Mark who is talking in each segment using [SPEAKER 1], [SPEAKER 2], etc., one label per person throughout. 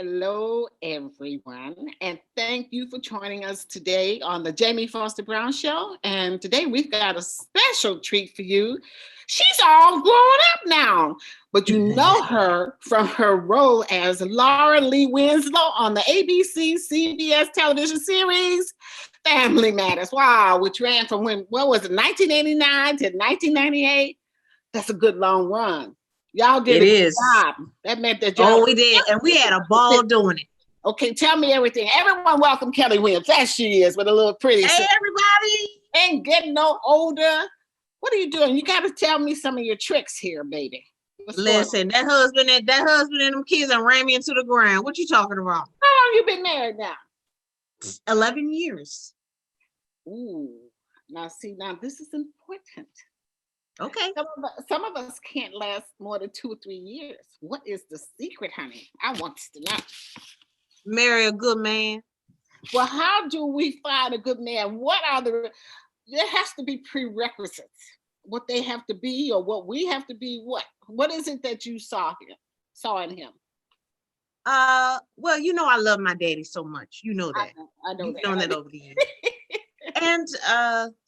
[SPEAKER 1] Hello, everyone, and thank you for joining us today on the Jamie Foster Brown Show. And today we've got a special treat for you. She's all grown up now, but you know her from her role as Laura Lee Winslow on the ABC CBS television series Family Matters. Wow, which ran from what was it, 1989 to 1998? That's a good long run. Y'all did
[SPEAKER 2] It
[SPEAKER 1] a good
[SPEAKER 2] is.
[SPEAKER 1] job. That meant that y'all.
[SPEAKER 2] Oh, we did. And we had a ball doing it.
[SPEAKER 1] Okay, tell me everything. Everyone welcome Kellie Williams. There she is with a little pretty.
[SPEAKER 2] Hey, everybody.
[SPEAKER 1] Ain't getting no older. What are you doing? You got to tell me some of your tricks here, baby.
[SPEAKER 2] Listen, that husband and them kids done ran me into the ground. What you talking about?
[SPEAKER 1] How long you been married now?
[SPEAKER 2] 11 years.
[SPEAKER 1] Ooh. Now this is important.
[SPEAKER 2] Okay.
[SPEAKER 1] Some of us can't last more than 2 or 3 years. What is the secret, honey? I want to know.
[SPEAKER 2] Marry a good man.
[SPEAKER 1] Well, how do we find a good man? There has to be prerequisites. What they have to be or what we have to be. What is it that you saw in him?
[SPEAKER 2] Well, I love my daddy so much. You know that.
[SPEAKER 1] I know
[SPEAKER 2] You've
[SPEAKER 1] that.
[SPEAKER 2] known that over the years. And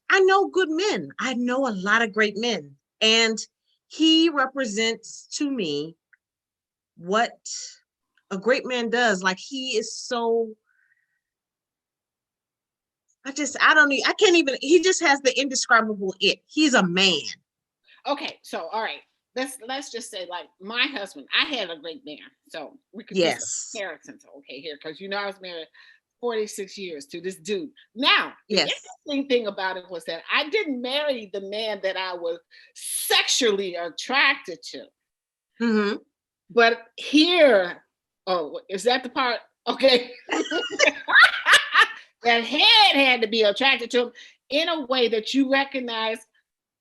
[SPEAKER 2] I know good men. I know a lot of great men. And he represents to me what a great man does. Like he is so, I can't even, he just has the indescribable it. He's a man.
[SPEAKER 1] Okay. So, all right. Let's just say like my husband, I had a great man. So we could
[SPEAKER 2] do
[SPEAKER 1] some comparisons. Okay, here, because I was married 46 years to this dude. Now, the interesting thing about it was that I didn't marry the man that I was sexually attracted to.
[SPEAKER 2] Mm-hmm.
[SPEAKER 1] But here, is that the part? Okay. That head had to be attracted to him in a way that you recognize,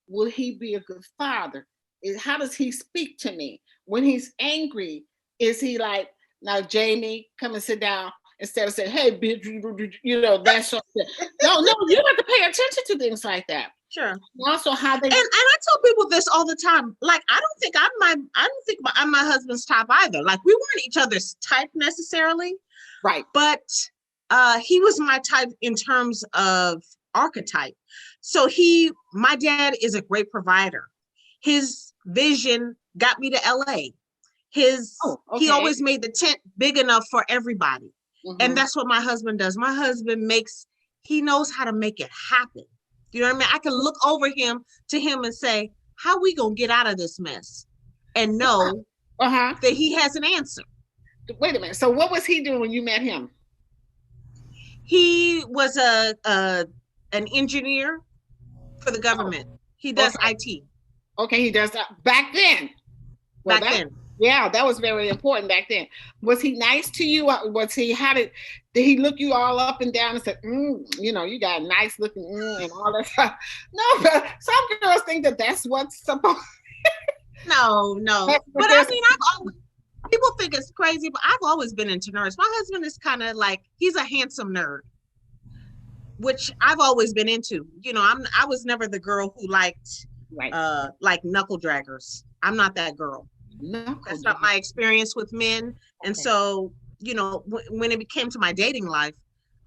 [SPEAKER 1] will he be a good father? How does he speak to me? When he's angry, is he like, now, Jamie, come and sit down? Instead of saying, hey, bitch, that sort of thing. No, you have to pay attention to things like that.
[SPEAKER 2] Sure.
[SPEAKER 1] Also, how they
[SPEAKER 2] and I tell people this all the time. Like, I don't think I'm my husband's type either. Like, we weren't each other's type necessarily.
[SPEAKER 1] Right.
[SPEAKER 2] But he was my type in terms of archetype. So my dad is a great provider. His vision got me to LA. He always made the tent big enough for everybody. Mm-hmm. And that's what my husband does. My husband he knows how to make it happen. You know what I mean? I can look over to him and say, how we going to get out of this mess? And know that he has an answer.
[SPEAKER 1] Wait a minute. So what was he doing when you met him?
[SPEAKER 2] He was an engineer for the government. He does IT.
[SPEAKER 1] Okay, he does that back then. Yeah, that was very important back then. Was he nice to you? Did he look you all up and down and said, you got a nice looking and all that stuff? No, but some girls think that that's what's supposed.
[SPEAKER 2] No. But I mean, people think it's crazy, but I've always been into nerds. My husband is kind of like, he's a handsome nerd, which I've always been into. I was never the girl who liked like knuckle draggers. I'm not that girl. That's not my experience with men. Okay. And so, when it came to my dating life,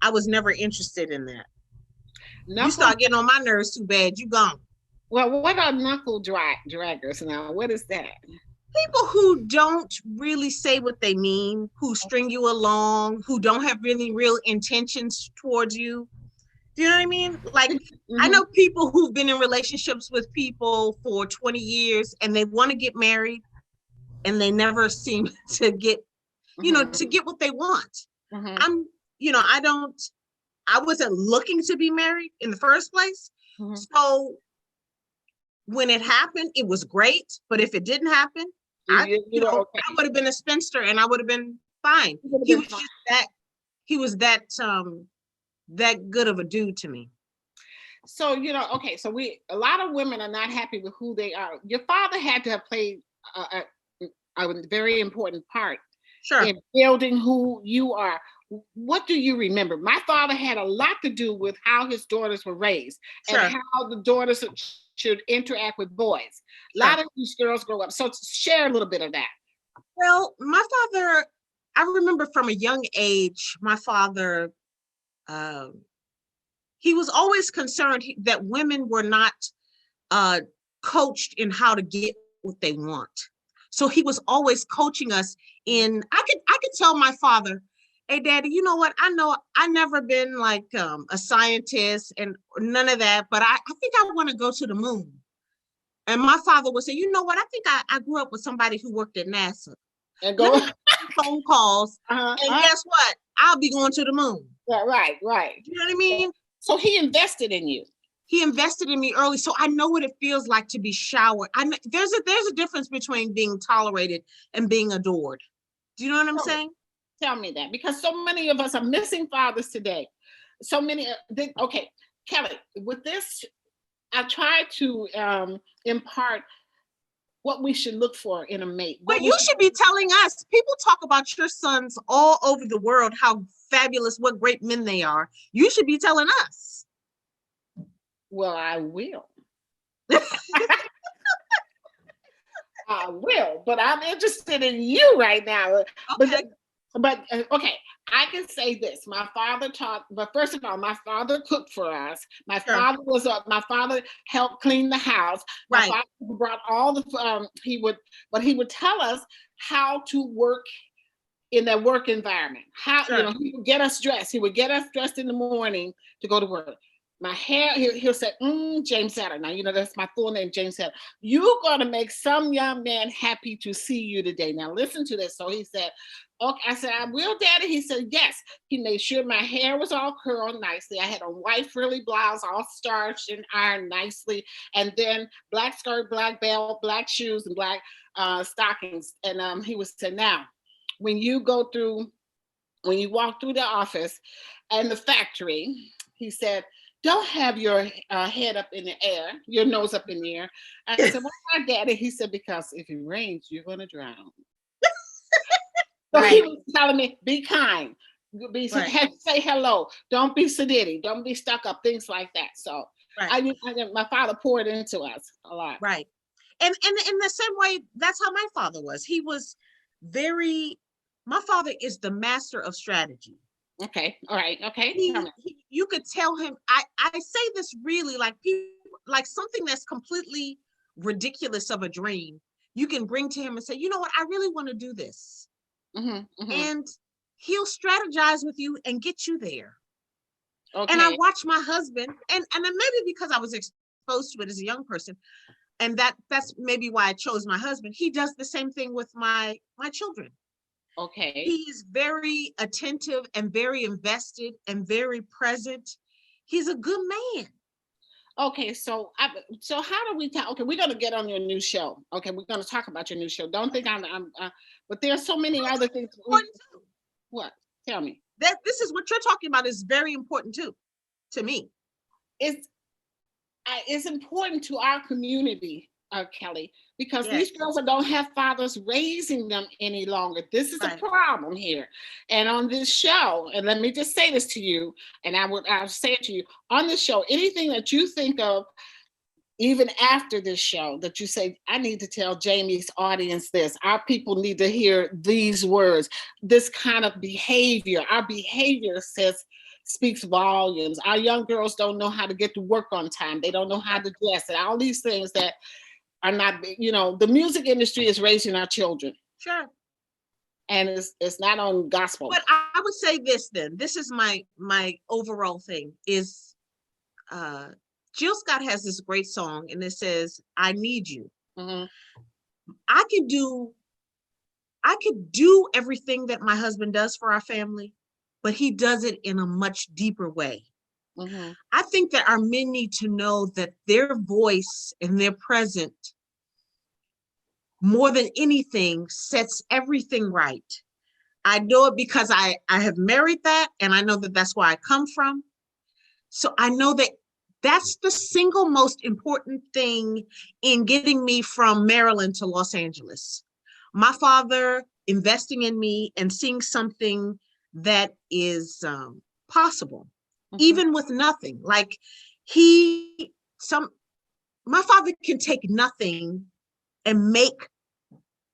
[SPEAKER 2] I was never interested in that. You start getting on my nerves too bad, you gone.
[SPEAKER 1] Well, what are knuckle draggers now? What is that?
[SPEAKER 2] People who don't really say what they mean, who string you along, who don't have really real intentions towards you. Do you know what I mean? Like, mm-hmm. I know people who've been in relationships with people for 20 years and they want to get married. And they never seem to get, to get what they want. Mm-hmm. I wasn't looking to be married in the first place. Mm-hmm. So when it happened, it was great. But if it didn't happen, I would have been a spinster and I would have been fine. He was that good of a dude to me.
[SPEAKER 1] So, so a lot of women are not happy with who they are. Your father had to have played a very important part in building who you are. What do you remember? My father had a lot to do with how his daughters were raised and how the daughters should interact with boys. A lot of these girls grow up. So share a little bit of that.
[SPEAKER 2] Well, my father, I remember from a young age, my father, he was always concerned that women were not uh, coached in how to get what they want. So he was always coaching us in, I could tell my father, hey daddy, you know what? I know I never been like a scientist and none of that, but I think I want to go to the moon. And my father would say, you know what? I think I grew up with somebody who worked at NASA.
[SPEAKER 1] And
[SPEAKER 2] Let
[SPEAKER 1] go.
[SPEAKER 2] me make some phone calls. And guess what? I'll be going to the moon.
[SPEAKER 1] Right, right.
[SPEAKER 2] You know what I mean?
[SPEAKER 1] So he invested in you.
[SPEAKER 2] He invested in me early, so I know what it feels like to be showered. There's a difference between being tolerated and being adored. Do you know what I'm saying?
[SPEAKER 1] Tell me that, because so many of us are missing fathers today. So many. Okay, Kellie, with this, I try to impart what we should look for in a mate.
[SPEAKER 2] But you should be telling us. People talk about your sons all over the world, how fabulous, what great men they are. You should be telling us.
[SPEAKER 1] Well, I will. I will, but I'm interested in you right now.
[SPEAKER 2] Okay.
[SPEAKER 1] But okay, I can say this. My father taught, but first of all, my father cooked for us. My father helped clean the house. My
[SPEAKER 2] Right.
[SPEAKER 1] father brought all the he would tell us how to work in that work environment. How he would get us dressed. He would get us dressed in the morning to go to work. My hair, he'll say, James Satter. Now, that's my full name, James Satter. You're going to make some young man happy to see you today. Now, listen to this. So he said, okay. I said, I will, Daddy. He said, yes. He made sure my hair was all curled nicely. I had a white frilly blouse, all starched and ironed nicely. And then black skirt, black belt, black shoes, and black stockings. And he would say, now, when you walk through the office and the factory, he said, don't have your head up in the air, your nose up in the air. I said, why, Daddy? He said, because if it rains, you're going to drown. So he was telling me, be kind. Say hello. Don't be sedity. Don't be stuck up, things like that. So my father poured into us a lot.
[SPEAKER 2] Right. And in the same way, that's how my father was. He was my father is the master of strategy.
[SPEAKER 1] Okay. All right. Okay.
[SPEAKER 2] You could tell him, I say this really like people, like something that's completely ridiculous of a dream. You can bring to him and say, you know what, I really want to do this. And he'll strategize with you and get you there. Okay. And I watch my husband, and maybe because I was exposed to it as a young person, and that's maybe why I chose my husband. He does the same thing with my children.
[SPEAKER 1] Okay.
[SPEAKER 2] He's very attentive and very invested and very present. He's a good man.
[SPEAKER 1] Okay, so how do we talk? Okay, we're gonna get on your new show. Okay, we're gonna talk about your new show. Don't think I'm but there's so many other things. What? Tell me.
[SPEAKER 2] That this is what you're talking about is very important too, to me.
[SPEAKER 1] It's important to our community, Kellie, because these girls don't have fathers raising them any longer. This is a problem here. And on this show, and let me just say this to you, and I'll say it to you on this show, anything that you think of, even after this show, that you say, I need to tell Jamie's audience this. Our people need to hear these words, this kind of behavior. Our behavior speaks volumes. Our young girls don't know how to get to work on time. They don't know how to dress, and all these things that are not, the music industry is raising our children.
[SPEAKER 2] Sure.
[SPEAKER 1] And it's not on gospel.
[SPEAKER 2] But I would say this then. This is my overall thing is Jill Scott has this great song and it says, I need you. I could do everything that my husband does for our family, but he does it in a much deeper way. I think that our men need to know that their voice and their present, more than anything, sets everything right. I know it because I have married that, and I know that that's where I come from. So I know that that's the single most important thing in getting me from Maryland to Los Angeles. My father investing in me and seeing something that is possible, even with nothing. Like my father can take nothing and make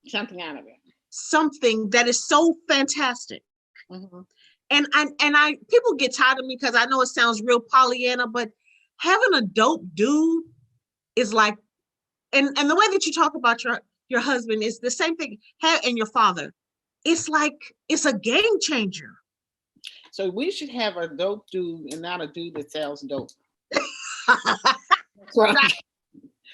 [SPEAKER 1] something out of it.
[SPEAKER 2] something that is so fantastic.
[SPEAKER 1] Mm-hmm.
[SPEAKER 2] And I people get tired of me because I know it sounds real Pollyanna, but having a dope dude is like, and the way that you talk about your husband is the same thing, and your father. It's like it's a game changer.
[SPEAKER 1] So we should have a dope dude and not a dude that sells dope. Right.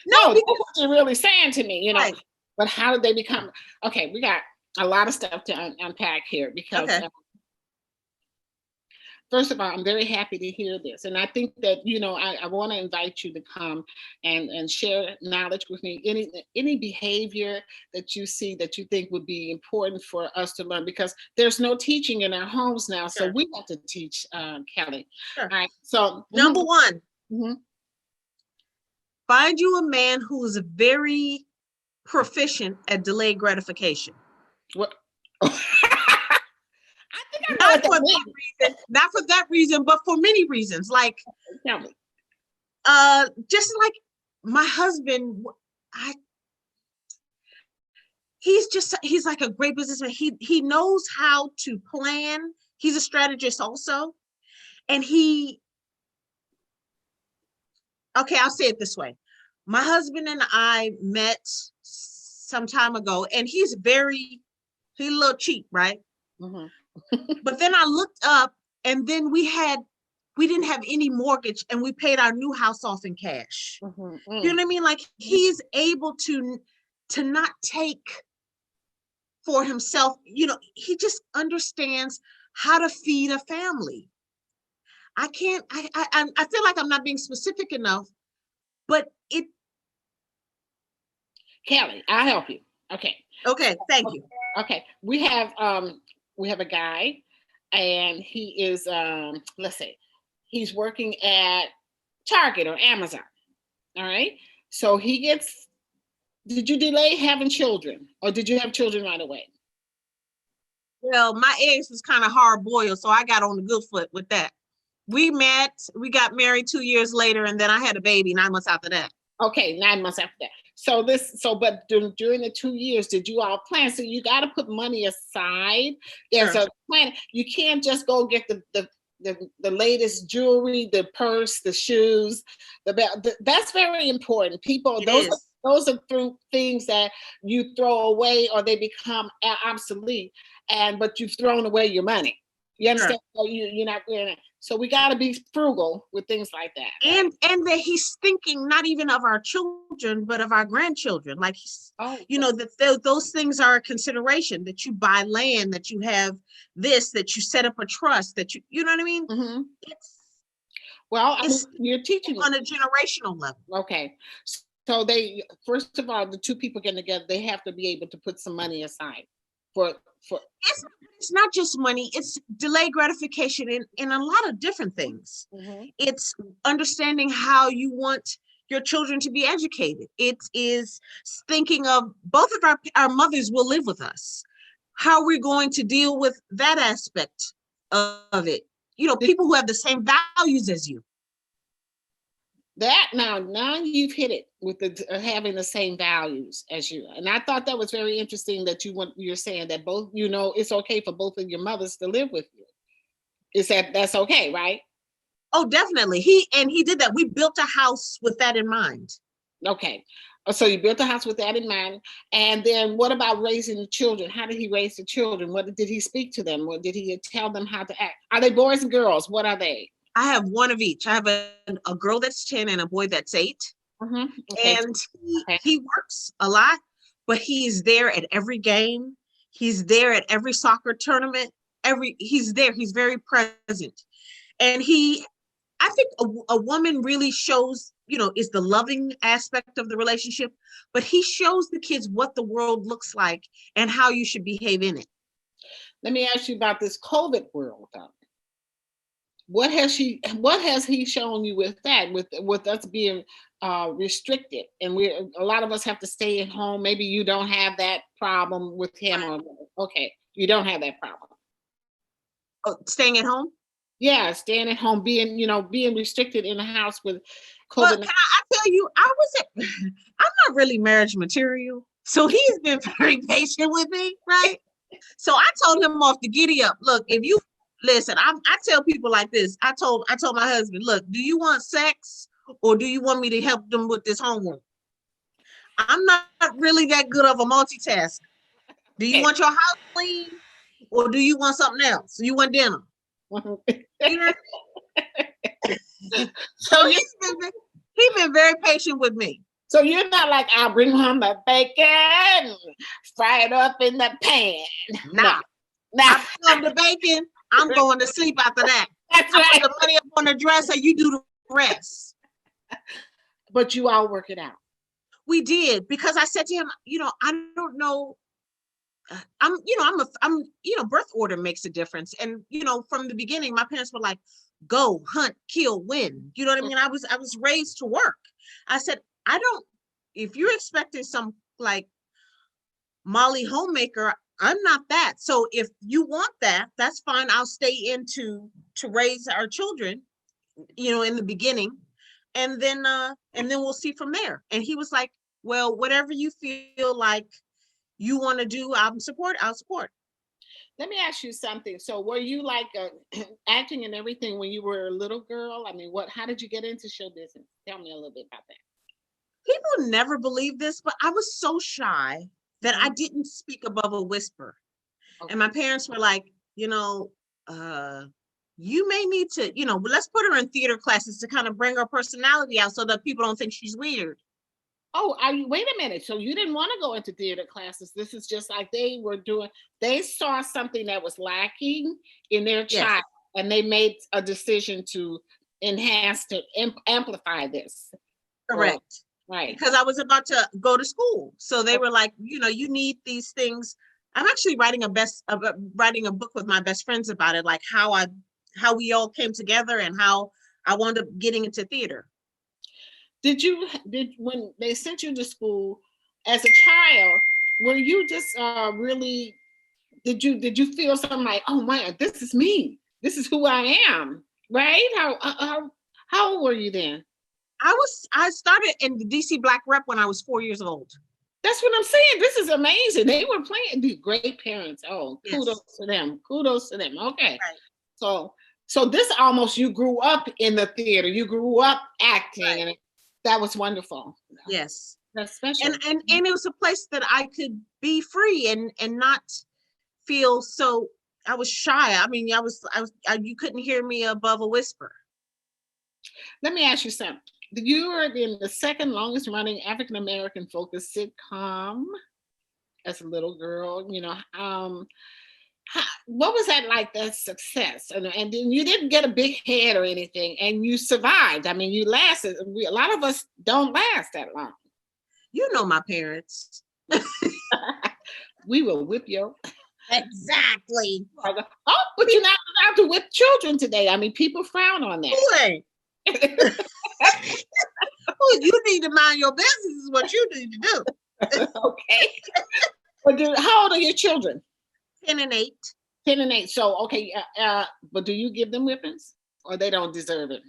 [SPEAKER 2] No,
[SPEAKER 1] No, that's
[SPEAKER 2] because
[SPEAKER 1] what you're really saying to me,
[SPEAKER 2] right.
[SPEAKER 1] But how did they become? Okay, we got a lot of stuff to unpack here because
[SPEAKER 2] Okay.
[SPEAKER 1] first of all, I'm very happy to hear this. And I think that, I want to invite you to come and share knowledge with me. Any behavior that you see that you think would be important for us to learn, because there's no teaching in our homes now. So
[SPEAKER 2] Sure.
[SPEAKER 1] we have to teach, Kellie.
[SPEAKER 2] Sure.
[SPEAKER 1] All right. So
[SPEAKER 2] Number one,
[SPEAKER 1] mhm.
[SPEAKER 2] find you a man who is very proficient at delayed gratification.
[SPEAKER 1] What? I think I know
[SPEAKER 2] Not
[SPEAKER 1] what
[SPEAKER 2] for
[SPEAKER 1] that
[SPEAKER 2] that
[SPEAKER 1] means.
[SPEAKER 2] reason, not for that reason, but for many reasons. Like,
[SPEAKER 1] Tell me.
[SPEAKER 2] just like my husband, I he's like a great businessman. He knows how to plan. He's a strategist also. And okay, I'll say it this way. My husband and I met some time ago, and he's a little cheap, right?
[SPEAKER 1] Mm-hmm.
[SPEAKER 2] But then I looked up, and then we didn't have any mortgage, and we paid our new house off in cash.
[SPEAKER 1] Mm-hmm.
[SPEAKER 2] You know what I mean? Like, he's able to not take for himself. He just understands how to feed a family. I can't. I feel like I'm not being specific enough, but it.
[SPEAKER 1] Kellie, I'll help you. Okay.
[SPEAKER 2] Okay, thank you.
[SPEAKER 1] Okay. We have a guy, and he is let's say he's working at Target or Amazon. All right. So did you delay having children, or did you have children right away?
[SPEAKER 2] Well, my ex was kind of hard boiled, so I got on the good foot with that. We got married 2 years later, and then I had a baby 9 months after that.
[SPEAKER 1] Okay, 9 months after that. But during the 2 years, did you all plan? So you got to put money aside. There's
[SPEAKER 2] Sure.
[SPEAKER 1] a plan. You can't just go get the latest jewelry, the purse, the shoes, the belt. That's very important. People, those are things that you throw away or they become obsolete. But you've thrown away your money. You understand?
[SPEAKER 2] Sure.
[SPEAKER 1] So you're not. So we got to be frugal with things like that.
[SPEAKER 2] And that he's thinking not even of our children, but of our grandchildren. Like, that those things are a consideration, that you buy land, that you have this, that you set up a trust, that you know what I mean?
[SPEAKER 1] Mm-hmm.
[SPEAKER 2] It's
[SPEAKER 1] you're teaching
[SPEAKER 2] on a generational level.
[SPEAKER 1] Okay. So first of all, the two people getting together, they have to be able to put some money aside for.
[SPEAKER 2] It's not just money, it's delayed gratification in a lot of different things.
[SPEAKER 1] Mm-hmm.
[SPEAKER 2] It's understanding how you want your children to be educated. It is thinking of both of our mothers will live with us. How we're going to deal with that aspect of it. People who have the same values as you.
[SPEAKER 1] That now you've hit it with the having the same values as you, and I thought that was very interesting that you're saying that both it's okay for both of your mothers to live with you. That's okay, right?
[SPEAKER 2] Oh, definitely. He did that. We built a house with that in mind.
[SPEAKER 1] Okay, so you built a house with that in mind, and then what about raising the children? How did he raise the children? What did he speak to them? What did he tell them how to act? Are they boys and girls? What are they?
[SPEAKER 2] I have one of each. I have a girl that's 10 and a boy that's 8.
[SPEAKER 1] Mm-hmm. Okay.
[SPEAKER 2] And he works a lot, but he's there at every game. He's there at every soccer tournament. He's there. He's very present. And I think a woman really shows, is the loving aspect of the relationship, but he shows the kids what the world looks like and how you should behave in it.
[SPEAKER 1] Let me ask you about this COVID world, though. What has he shown you with that, with us being restricted, and a lot of us have to stay at home? Maybe you don't have that problem with him, or okay, you don't have that problem.
[SPEAKER 2] Oh, staying at home?
[SPEAKER 1] Yeah, staying at home, being restricted in the house with COVID.
[SPEAKER 2] Well, can I tell you, I'm not really marriage material. So he's been very patient with me, right? So I told him off the giddy up. Look, if you listen, I tell people like this. I told my husband, look, do you want sex or do you want me to help them with this homework? I'm not really that good of a multitasker. Do you want your house clean or do you want something else? You want dinner? You know? So he's been very patient with me.
[SPEAKER 1] So you're not like, I'll bring home the bacon, fry it up in the pan.
[SPEAKER 2] Nah. I bring home the bacon. I'm going to sleep after that.
[SPEAKER 1] That's
[SPEAKER 2] I
[SPEAKER 1] right.
[SPEAKER 2] put the money up on the dresser. You do the rest.
[SPEAKER 1] But you all work it out.
[SPEAKER 2] We did, because I said to him, I don't know. Birth order makes a difference. And, from the beginning, my parents were like, go, hunt, kill, win. You know what I mean? I was raised to work. I said, if you're expecting some like Molly homemaker, I'm not that. So if you want that, that's fine. I'll stay in to raise our children, in the beginning. And then we'll see from there. And he was like, well, whatever you feel like you want to do, I'll support.
[SPEAKER 1] Let me ask you something. So were you like acting and everything when you were a little girl? I mean, how did you get into show business? Tell me a little bit about that.
[SPEAKER 2] People never believe this, but I was so shy that I didn't speak above a whisper. Okay. And my parents were like, you may need to, let's put her in theater classes to kind of bring her personality out so that people don't think she's weird.
[SPEAKER 1] Oh, wait a minute. So you didn't want to go into theater classes. This is just like they saw something that was lacking in their child, and they made a decision to enhance, to amplify this.
[SPEAKER 2] Correct. Right. Because I was about to go to school. So they were like, you need these things. I'm actually writing a book with my best friends about it, like how we all came together and how I wound up getting into theater.
[SPEAKER 1] When they sent you to school as a child, were you just really, did you feel something like, oh my, this is me, this is who I am, right? How old were you then?
[SPEAKER 2] I started in the DC Black Rep when I was 4 years old.
[SPEAKER 1] That's what I'm saying. This is amazing. They were playing, these great parents. Oh, kudos to them. Kudos to them. Okay. Right. So this almost, you grew up in the theater. You grew up acting, right. And that was wonderful.
[SPEAKER 2] Yes.
[SPEAKER 1] That's special.
[SPEAKER 2] And it was a place that I could be free and not feel so. I was shy. I mean, you couldn't hear me above a whisper.
[SPEAKER 1] Let me ask you something. You were in the second longest running African American focused sitcom as a little girl. What was that like, that success? And then you didn't get a big head or anything, and you survived. I mean, you lasted. A lot of us don't last that long.
[SPEAKER 2] You know my parents.
[SPEAKER 1] We will whip you.
[SPEAKER 2] Exactly.
[SPEAKER 1] Oh, but you're not allowed to whip children today. I mean, people frown on that.
[SPEAKER 2] Well, you need to mind your business is what you need to do.
[SPEAKER 1] Okay. But how old are your children?
[SPEAKER 2] 10 and 8.
[SPEAKER 1] 10 and 8. So, okay. But do you give them whippings, or they don't deserve it?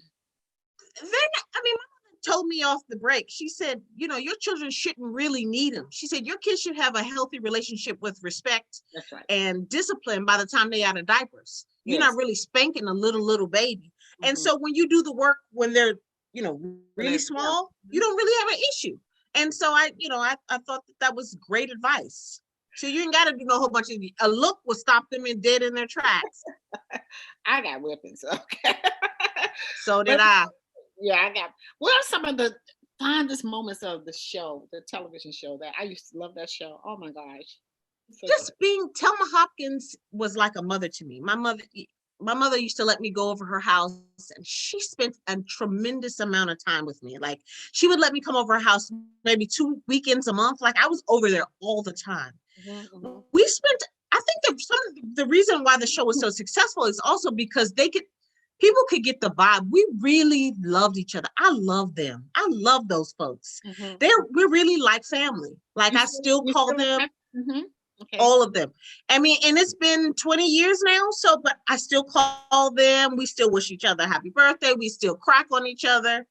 [SPEAKER 2] My mother told me off the break. She said, your children shouldn't really need them. She said, your kids should have a healthy relationship with respect. That's right. And discipline by the time they're out of diapers. Yes. You're not really spanking a little baby. Mm-hmm. And so when you do the work when they're, really small, you don't really have an issue. And so I thought that was great advice. So you ain't got to do a whole bunch of, a look will stop them dead in their tracks.
[SPEAKER 1] I got whippings. Okay.
[SPEAKER 2] So did I.
[SPEAKER 1] Yeah, what are some of the fondest moments of the show, the television show, that I used to love that show? Oh my gosh.
[SPEAKER 2] So just good. Thelma Hopkins was like a mother to me. My mother used to let me go over her house, and she spent a tremendous amount of time with me. Like, she would let me come over her house maybe 2 weekends a month. Like, I was over there all the time. Mm-hmm. We spent, I think that some of the reason why the show was so successful is also because people could get the vibe. We really loved each other. I love them. I love those folks. Mm-hmm. We're really like family. Like, I still call them. Mm-hmm. Okay. All of them. I mean, and it's been 20 years now. So, but I still call them. We still wish each other happy birthday. We still crack on each other.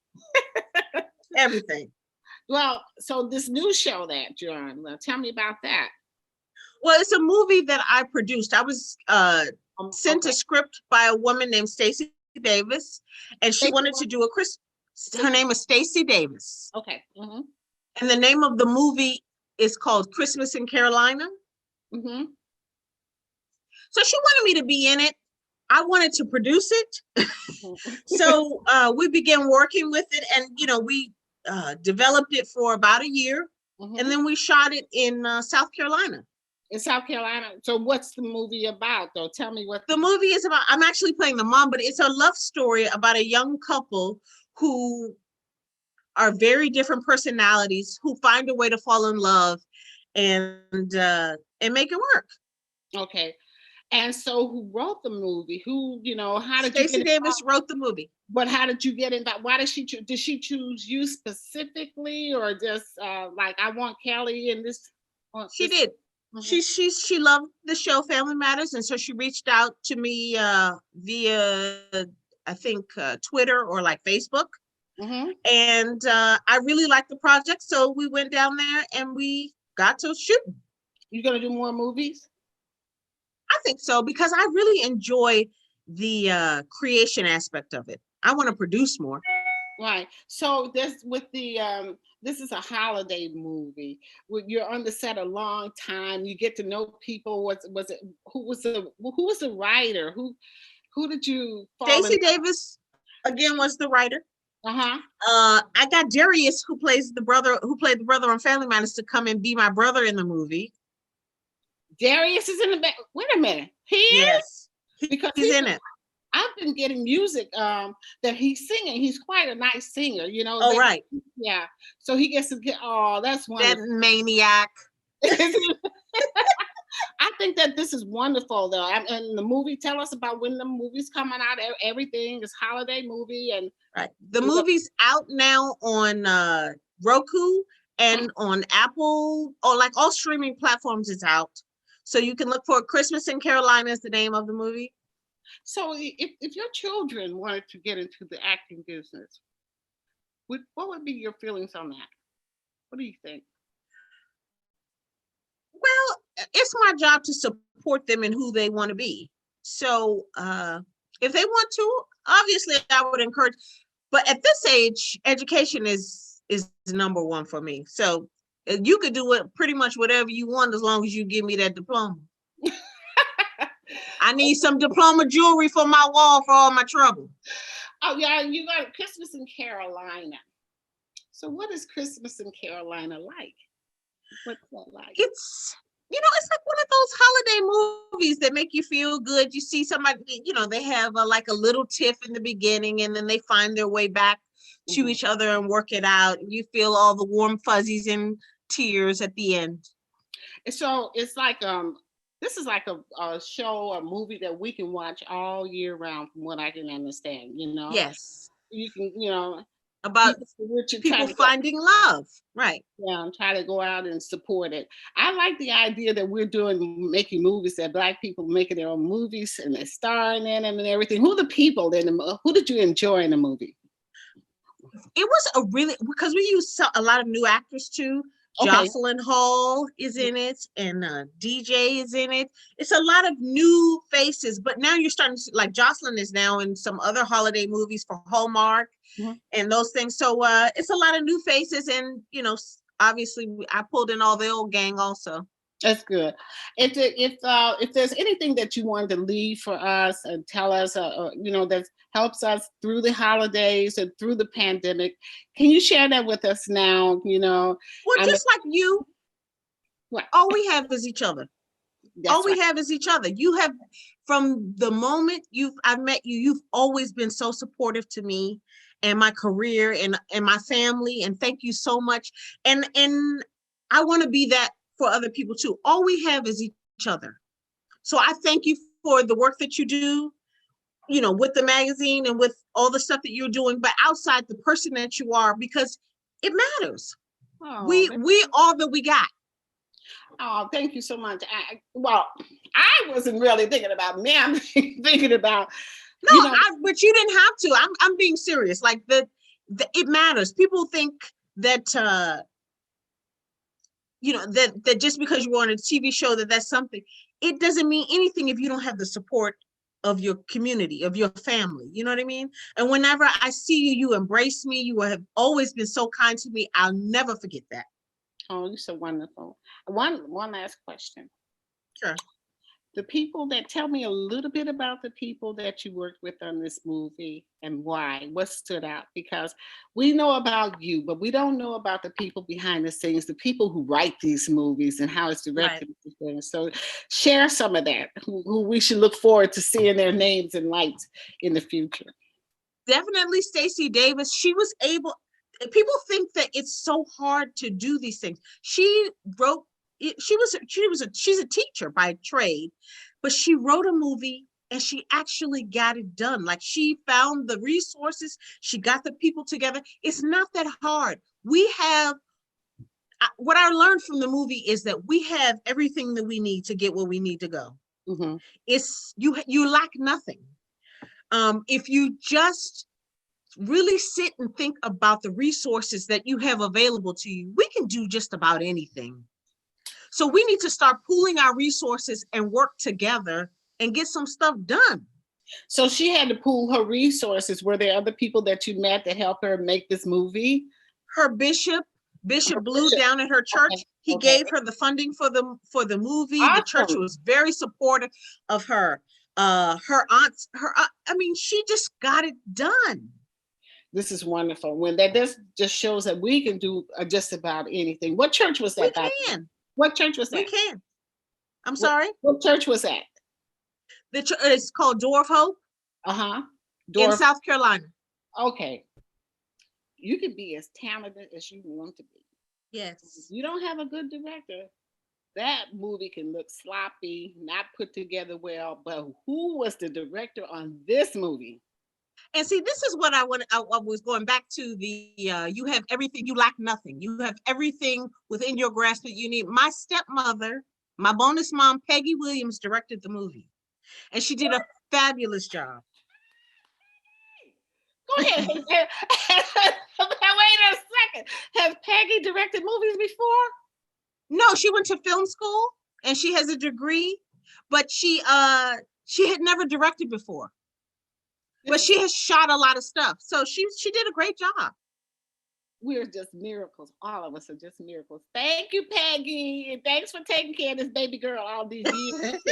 [SPEAKER 2] Everything.
[SPEAKER 1] Well, so this new show that you're on, tell me about that.
[SPEAKER 2] Well, it's a movie that I produced. I was sent a
[SPEAKER 1] Okay.
[SPEAKER 2] script by a woman named Stacey Davis, and she
[SPEAKER 1] Stacey
[SPEAKER 2] wanted to
[SPEAKER 1] what?
[SPEAKER 2] do her
[SPEAKER 1] Stacey.
[SPEAKER 2] name is Stacey Davis.
[SPEAKER 1] Okay. Mm-hmm.
[SPEAKER 2] And the name of the movie is called Christmas in Carolina.
[SPEAKER 1] Mm-hmm.
[SPEAKER 2] So she wanted me to be in it. I wanted to produce it. So we began working with it, and we developed it for about a year, and
[SPEAKER 1] Mm-hmm.
[SPEAKER 2] then we shot it in South Carolina.
[SPEAKER 1] In South Carolina. So what's the movie about though? Tell me what
[SPEAKER 2] The movie is about, I'm actually playing the mom, but it's a love story about a young couple who are very different personalities who find a way to fall in love and make it work.
[SPEAKER 1] okay. And so who wrote the movie? How did you get
[SPEAKER 2] Stacey Davis
[SPEAKER 1] involved?
[SPEAKER 2] wrote the movie.
[SPEAKER 1] But how did you get involved? Why did she choose? Did she choose you specifically, or just like I want Kellie in this?
[SPEAKER 2] She did.
[SPEAKER 1] Mhm.
[SPEAKER 2] She loved the show Family Matters, and so she reached out to me via I think Twitter or like Facebook,
[SPEAKER 1] Mhm.
[SPEAKER 2] and I really liked the project, so we went down there and we got to shoot.
[SPEAKER 1] You gonna do more movies?
[SPEAKER 2] I think so because I really enjoy the creation aspect of it. I want to produce more.
[SPEAKER 1] Right. So this with the this is a holiday movie. You're on the set a long time. You get to know people. Was it who was the writer? Who did you fall in?
[SPEAKER 2] Stacey Davis again was the writer.
[SPEAKER 1] Uh-huh.
[SPEAKER 2] I got Darius, who played the brother on Family Matters, to come and be my brother in the movie.
[SPEAKER 1] Darius is in the back. Wait a minute. He is?
[SPEAKER 2] Yes,
[SPEAKER 1] Because
[SPEAKER 2] he's in it.
[SPEAKER 1] I've been getting music that he's singing. He's quite a nice singer,
[SPEAKER 2] Oh, right.
[SPEAKER 1] yeah. So he gets to get that's
[SPEAKER 2] That
[SPEAKER 1] wonderful.
[SPEAKER 2] maniac.
[SPEAKER 1] I think that this is wonderful though. And the movie, tell us about when the movie's coming out. Everything is holiday movie and
[SPEAKER 2] Right. The movie's out now on Roku and on Apple, or like all streaming platforms is out. So you can look for Christmas in Carolina is the name of the movie.
[SPEAKER 1] so if your children wanted to get into the acting business, what would be your feelings on that? What do you think?
[SPEAKER 2] Well, it's my job to support them in who they want to be. So if they want to, obviously I would encourage. But at this age, education is number one for me. So you could do it pretty much whatever you want as long as you give me that diploma. I need some diploma jewelry for my wall for all my trouble.
[SPEAKER 1] Oh yeah, you got Christmas in Carolina. So what is Christmas in Carolina like? What's that like?
[SPEAKER 2] It's like one of those holiday movies that make you feel good. You see somebody, they have like a little tiff in the beginning, and then they find their way back to
[SPEAKER 1] Mhm.
[SPEAKER 2] each other and work it out. You feel all the warm fuzzies and tears at the end.
[SPEAKER 1] And so it's like this is like a show, a movie that we can watch all year round, from what I can understand.
[SPEAKER 2] Yes,
[SPEAKER 1] You can,
[SPEAKER 2] about
[SPEAKER 1] what you try
[SPEAKER 2] people
[SPEAKER 1] to go,
[SPEAKER 2] finding love. Right.
[SPEAKER 1] yeah, and try to go out and support it. I like the idea that we're making movies, that Black people making their own movies and they're starring in them and everything. Who are the people in who did you enjoy in the movie?
[SPEAKER 2] It was because we use a lot of new actors too.
[SPEAKER 1] Okay.
[SPEAKER 2] Jocelyn Hall is in it, and DJ is in it. It's a lot of new faces, but now you're starting to see, like Jocelyn is now in some other holiday movies for Hallmark
[SPEAKER 1] Mhm.
[SPEAKER 2] and those things. So it's a lot of new faces, and obviously I pulled in all the old gang also.
[SPEAKER 1] That's good. If there's anything that you wanted to leave for us and tell us, that helps us through the holidays and through the pandemic, can you share that with us now?
[SPEAKER 2] Well,
[SPEAKER 1] I'm
[SPEAKER 2] just like you,
[SPEAKER 1] what?
[SPEAKER 2] all we have is each other.
[SPEAKER 1] That's
[SPEAKER 2] All we
[SPEAKER 1] right.
[SPEAKER 2] have is each other. You have, from the moment I've met you, you've always been so supportive to me and my career and my family. And thank you so much. And I want to be that for other people too. All we have is each other. So I thank you for the work that you do, with the magazine and with all the stuff that you're doing, but outside the person that you are, because it matters.
[SPEAKER 1] Oh,
[SPEAKER 2] We all that we got.
[SPEAKER 1] oh, thank you so much. I wasn't really thinking about me. I'm thinking about,
[SPEAKER 2] No,
[SPEAKER 1] you know,
[SPEAKER 2] but you didn't have to. I'm being serious. Like it matters. People think that that just because you're on a TV show that's something. It doesn't mean anything if you don't have the support of your community, of your family. You know what I mean? And whenever I see you, you embrace me. You have always been so kind to me. I'll never forget that.
[SPEAKER 1] Oh, you're so wonderful. One last question.
[SPEAKER 2] Sure.
[SPEAKER 1] The people that tell me a little bit about the people that you worked with on this movie and why, what stood out? Because we know about you, but we don't know about the people behind the scenes, the people who write these movies and how it's directed. Right. So share some of that, who we should look forward to seeing their names and lights in the future.
[SPEAKER 2] Definitely Stacey Davis. She was able, people think that it's so hard to do these things. She wrote, she's a teacher by trade, but she wrote a movie and she actually got it done. Like, she found the resources, she got the people together. It's not that hard. We have, what I learned from the movie is that we have everything that we need to get where we need to go. Mm-hmm. It's you lack nothing. If you just really sit and think about the resources that you have available to you, we can do just about anything. So we need to start pooling our resources and work together and get some stuff done.
[SPEAKER 1] So she had to pool her resources. Were there other people that you met to help her make this movie?
[SPEAKER 2] Her Bishop Blue down at her church, he gave her the funding for the movie. Awesome. The church was very supportive of her. Her aunts, I mean, she just got it done.
[SPEAKER 1] This is wonderful. When that just shows that we can do just about anything. What church was that?
[SPEAKER 2] We can.
[SPEAKER 1] What church was that?
[SPEAKER 2] We can. I'm sorry?
[SPEAKER 1] What church was that?
[SPEAKER 2] It's called Door of Hope.
[SPEAKER 1] Uh-huh.
[SPEAKER 2] In South Carolina.
[SPEAKER 1] Okay. You can be as talented as you want to be.
[SPEAKER 2] Yes.
[SPEAKER 1] If you don't have a good director, that movie can look sloppy, not put together well. But who was the director on this movie?
[SPEAKER 2] And see, this is what I was going back to the, you have everything, you lack nothing. You have everything within your grasp that you need. My stepmother, my bonus mom, Peggy Williams, directed the movie. And she did a fabulous job.
[SPEAKER 1] Go ahead. Wait a second. Has Peggy directed movies before?
[SPEAKER 2] No, she went to film school and she has a degree, but she had never directed before. But she has shot a lot of stuff. So she did a great job.
[SPEAKER 1] We're just miracles. All of us are just miracles. Thank you, Peggy. And thanks for taking care of this baby girl all these years.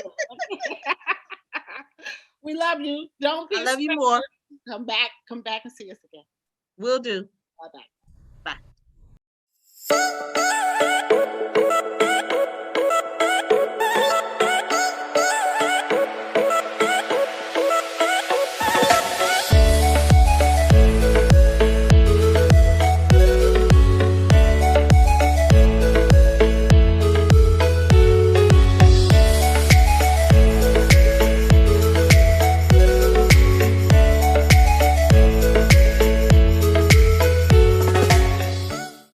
[SPEAKER 1] We love you. Don't be.
[SPEAKER 2] I love you more.
[SPEAKER 1] Come back and see us again.
[SPEAKER 2] Will do.
[SPEAKER 1] Bye-bye.
[SPEAKER 2] Bye.